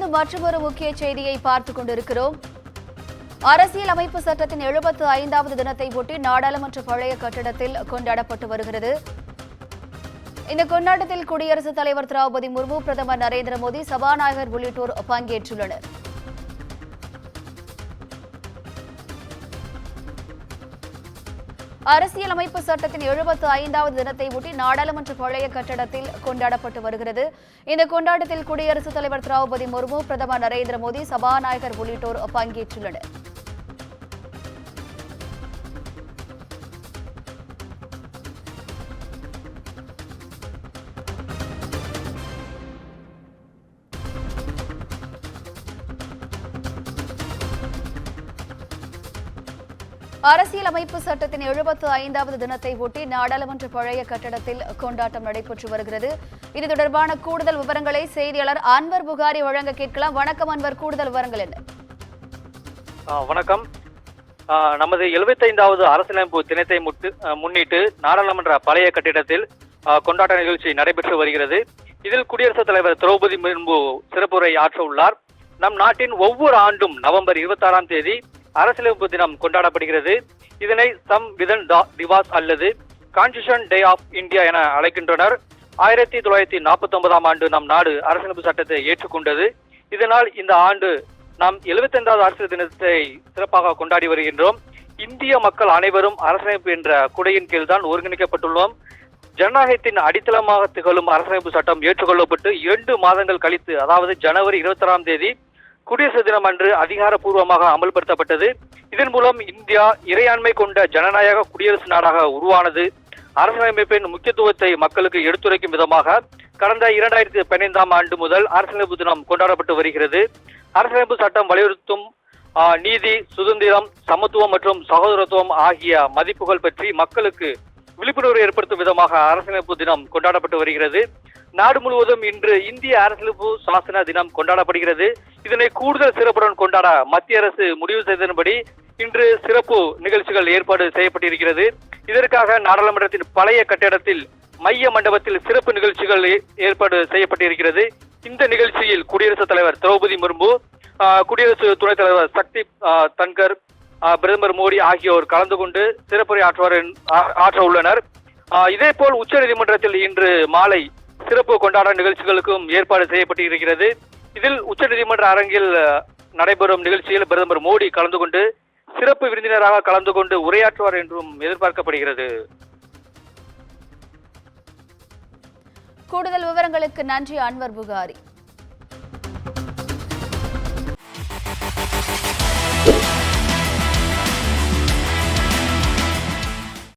தொடர்ந்து மற்றொரு முக்கிய செய்தியை பார்த்துக் கொண்டிருக்கிறோம். அரசியல் அமைப்பு சட்டத்தின் 75வது தினத்தை ஒட்டி நாடாளுமன்ற பழைய கட்டிடத்தில் கொண்டாடப்பட்டு வருகிறது. இந்த கொண்டாட்டத்தில் குடியரசுத் தலைவர் திரௌபதி முர்மு, பிரதமர் நரேந்திர மோடி, சபாநாயகர் உள்ளிட்டோர் பங்கேற்றுள்ளனர். அரசியலமைப்பு சட்டத்தின் 75வது தினத்தை ஒட்டி நாடாளுமன்ற பழைய கட்டடத்தில் கொண்டாடப்பட்டு வருகிறது. இந்த கொண்டாட்டத்தில் குடியரசுத் தலைவர் திரௌபதி முர்மு, பிரதமர் நரேந்திர மோடி, சபாநாயகர் உள்ளிட்டோர் பங்கேற்றுள்ளனர். அரசியலமைப்பு சட்டத்தின் 75வது தினத்தை ஒட்டி நாடாளுமன்ற பழைய கட்டடத்தில் கொண்டாட்டம் நடைபெற்று வருகிறது. இது தொடர்பான கூடுதல் விவரங்களை செய்தியாளர் அன்வர் புகாரி வழங்க கேட்கலாம். வணக்கம் அன்வர், கூடுதல் விவரங்கள் என்ன? வணக்கம். நமது 75வது அரசியலமைப்பு தினத்தை முன்னிட்டு நாடாளுமன்ற பழைய கட்டிடத்தில் கொண்டாட்ட நிகழ்ச்சி நடைபெற்று வருகிறது. இதில் குடியரசுத் தலைவர் திரௌபதி முர்மு சிறப்புரை ஆற்ற உள்ளார். நம் நாட்டின் ஒவ்வொரு ஆண்டும் நவம்பர் 26ஆம் தேதி அரசியலமைப்பு தினம் கொண்டாடப்படுகிறது. இதனை சம்விதான் திவாஸ் அல்லது கான்ஸ்டிடியூஷன் டே ஆஃப் இந்தியா என அழைக்கின்றனர். 1949ஆம் ஆண்டு நம் நாடு அரசியலமைப்பு சட்டத்தை ஏற்றுக்கொண்டது. இதனால் இந்த ஆண்டு நாம் 75வது அரசியல் தினத்தை சிறப்பாக கொண்டாடி வருகின்றோம். இந்திய மக்கள் அனைவரும் அரசியலமைப்பு என்ற குடையின் கீழ் தான் ஒருங்கிணைக்கப்பட்டுள்ளோம். ஜனநாயகத்தின் அடித்தளமாக திகழும் அரசியலமைப்பு சட்டம் ஏற்றுக்கொள்ளப்பட்டு 2 மாதங்கள் கழித்து, அதாவது ஜனவரி 26ஆம் தேதி குடியரசு தினம் அன்று அதிகாரப்பூர்வமாக அமல்படுத்தப்பட்டது. இதன் மூலம் இந்தியா இறையாண்மை கொண்ட ஜனநாயக குடியரசு நாடாக உருவானது. அரசியலமைப்பின் முக்கியத்துவத்தை மக்களுக்கு எடுத்துரைக்கும் விதமாக கடந்த 2015ஆம் ஆண்டு முதல் அரசியலமைப்பு தினம் கொண்டாடப்பட்டு வருகிறது. அரசியலமைப்பு சட்டம் வலியுறுத்தும் நீதி, சுதந்திரம், சமத்துவம் மற்றும் சகோதரத்துவம் ஆகிய மதிப்புகள் பற்றி மக்களுக்கு விழிப்புணர்வு ஏற்படுத்தும் விதமாக அரசியலமைப்பு தினம் கொண்டாடப்பட்டு வருகிறது. நாடு முழுவதும் இன்று இந்திய அரசியலமைப்பு சாசன தினம் கொண்டாடப்படுகிறது. இதனை கூடுதல் சிறப்புடன் கொண்டாட மத்திய அரசு முடிவு செய்ததன்படி இன்று சிறப்பு நிகழ்ச்சிகள் ஏற்பாடு செய்யப்பட்டிருக்கிறது. இதற்காக நாடாளுமன்றத்தின் பழைய கட்டிடத்தில் மைய மண்டபத்தில் சிறப்பு நிகழ்ச்சிகள் ஏற்பாடு செய்யப்பட்டிருக்கிறது. இந்த நிகழ்ச்சியில் குடியரசுத் தலைவர் திரௌபதி முர்மு, குடியரசு துணைத் தலைவர் சக்தீப் தன்கர், பிரதமர் மோடி ஆகியோர் கலந்து கொண்டு சிறப்புரை ஆற்ற உள்ளனர். இதேபோல் உச்சநீதிமன்றத்தில் இன்று மாலை சிறப்பு கொண்டாட நிகழ்ச்சிகளுக்கும் ஏற்பாடு செய்யப்பட்டிருக்கிறது. இதில் உச்சநீதிமன்ற அரங்கில் நடைபெறும் நிகழ்ச்சியில் பிரதமர் மோடி கலந்து கொண்டு சிறப்பு விருந்தினராக கலந்து கொண்டு உரையாற்றுவார் என்றும் எதிர்பார்க்கப்படுகிறது. கூடுதல் விவரங்களுக்கு நன்றி அன்வர் புகாரி.